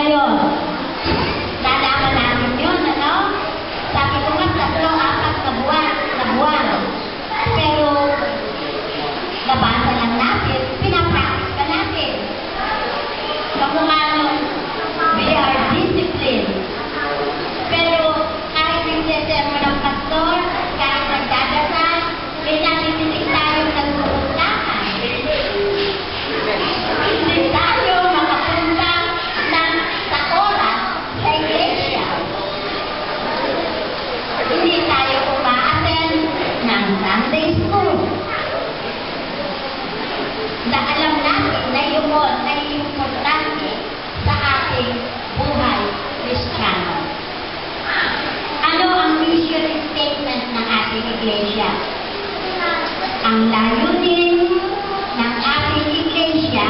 ngayon, lalaman natin yun, ano? Sabi ko nga, 3-4 na buwan. Pero, nabasa lang natin, pinapractice pa natin. Kamukha nun, we are disciplined. Pero, kahit nagsesermo ng pastor, kahit nagdadasal, may natitinig tayong nagpupuntahan. Hindi tayo makapunta sa oras sa iglesia. Hindi tayo umaattend ng Sunday school. Na alam natin na yun ay importante sa ating buhay Kristiyano. Ano ang mission statement ng ating iglesia? Ang layunin ng ating iglesia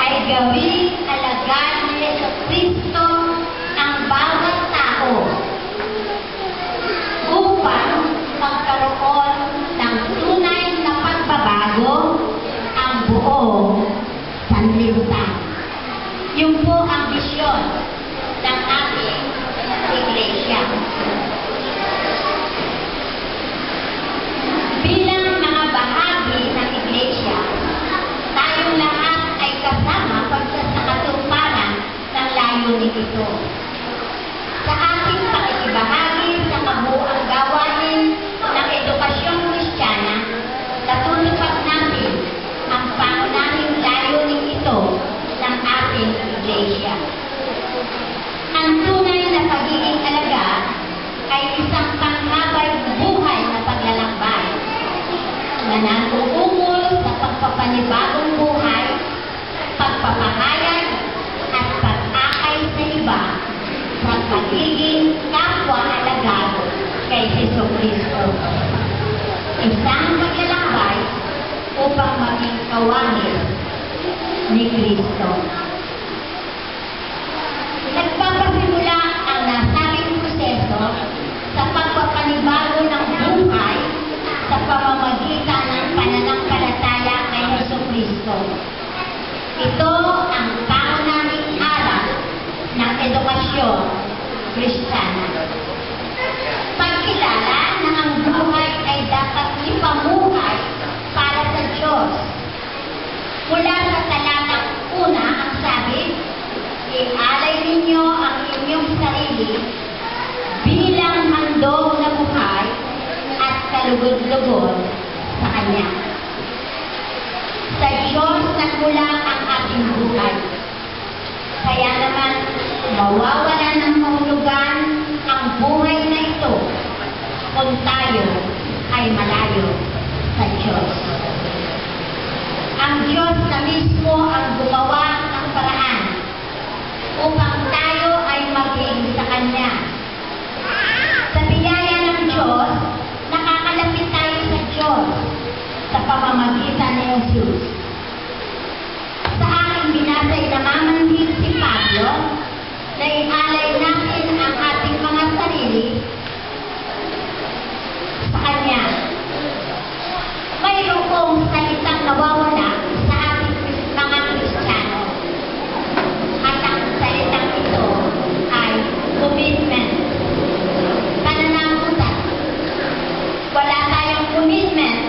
ay gawing alagad ni Jesucristo ang bawat tao upang magkaroon ng tunay na pagbabago ang buong sanlibutan. Yun po ang misyon ng ating iglesia. Bilang mga bahagi ng iglesia, tayong lahat ay kasama sa katuparan ng layunin ito. Sa ating pakikibahagi sa kabuuang gawain ng edukasyong Kristiyana, natutupad natin ang pangunahing layunin ito ng ating iglesia. Ang tunay na pagiging alagad ay isang panghabay buhay na paglalakbay na nag-uungol sa pagpapanibagong buhay, pagpapahayag at pag-akay sa iba sa pagiging kapwa-alagad kay Jesucristo. Isang paglalakbay upang maging kawangis ni Kristo. Nagpapasimula ang nasabing proseso sa pagpapanibago ng buhay sa pamamagitan ng pananampalataya kay Jesucristo. Ito ang pangunahing aral ng edukasyon Kristiyana. Pagkilala na ang buhay ay dapat ipamuhay para sa Diyos. Mula sa talatang 1 ang sabi, ialay ninyo ang inyong sarili bilang handog na buhay at kalugod-lugod sa Kanya. Sa Diyos nagmula ang ating buhay. Kaya naman, mawawala ng kahulugan ang buhay na ito kung tayo ay malayo sa Diyos. Ang Diyos na mismo ang gumawa ng paraan upang tayo ay maging sa Kanya. Sa biyaya ng Diyos, nakakalapit tayo sa Diyos sa pamamagitan ni Jesus. Sa aking binasa'y namamanhid si Pablo na ialay natin ang ating mga sarili sa Kanya. Mayroong salitang nawawala sa ating mga Kristiyano. At ang salitang ito ay commitment. Pananagutan. Wala tayong commitment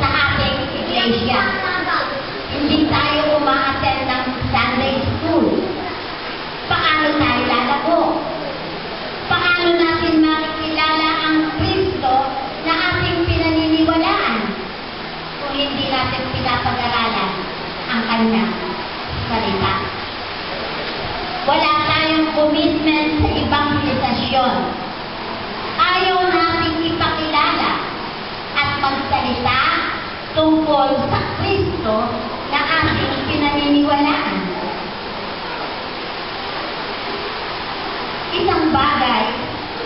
sa ating iglesia. Hindi tayo umaattend ng Sunday school. Paano tayo lalago? Paano natin makikilala ang Kristo na ating pinaniniwalaan kung hindi natin pinapag-aralan ang Kanyang salita? Wala tayong commitment sa evangelisasyon. Ayaw nating ipakilala at magsalita tungkol sa Kristo na ating pinaniniwalaan. Isang bagay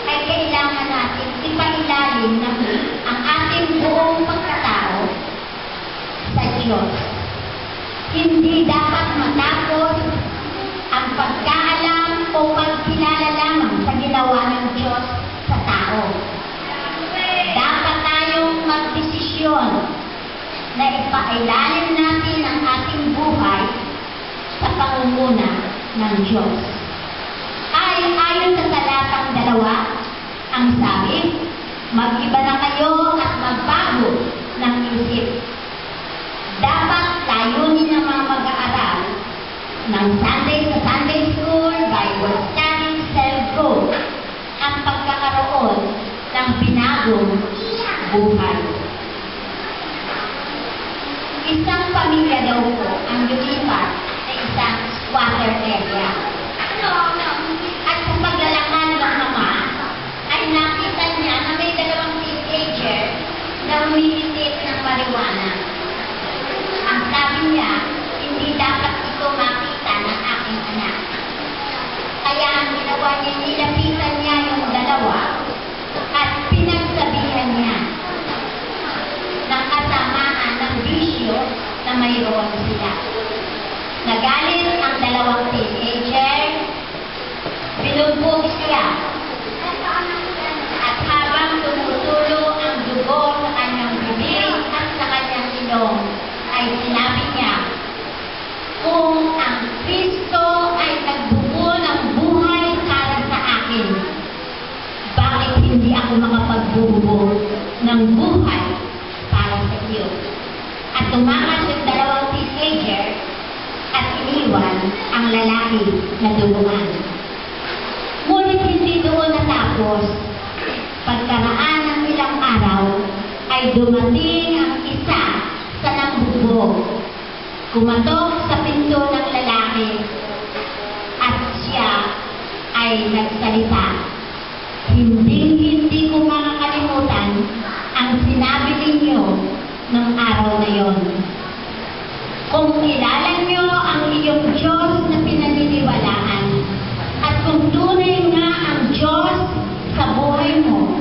ay kailangan natin ipailalim ng ang ating buong pagkatao sa Diyos. Hindi dapat matapos ang pagkaalam o pagkilala lamang sa ginawa ng Diyos sa tao. Dapat tayong magdesisyon na ipailalim natin ang ating buhay sa pangunguna ng Diyos. dalawa, ang sabi, mag-iba na kayo at magbago ng isip. Dapat layunin ng mga mag-aaral ng Sunday sa Sunday School, Bible Study, Self-Growth, ang pagkakaroon ng pinagong buhay. Isang pamilya daw po ang lumipat sa isang squatter area. At sa paglalakad ng ama, ay nakita niya na may dalawang teenager na umiitik ng marijuana. Ang sabi niya, hindi dapat ito makita ng aking anak. Kaya ang ginawa niya, nilapitan niya yung dalawa at pinagsabihan niya ng kasamaan ng bisyo na mayroon sila. Nagalit ang dalawang teenager, binugbog siya, at habang tumutulo ang dugo sa kanyang bibig at sa kanyang ilong, ay sinabi niya, kung ang Kristo ay nagbuo ng buhay para sa akin, bakit hindi ako makapagbuo ng buhay para sa iyo? At tumakas yung dalawang teenager at iniwan ang lalaki na duguan. Ngunit hindi doon natapos. Pagkaraan ng ilang araw, ay dumating ang isa sa nambugbog. Kumatok sa pinto ng lalaki at siya ay nagsalita. Hindi ko makakalimutan ang sinabi ninyo ng araw na yon. Kung kilala nyo ang iyong Diyos na pinaniniwalaan at kung tunay nga ang Diyos sa buhay mo,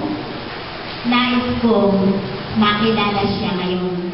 nais kong makilala siya ngayon.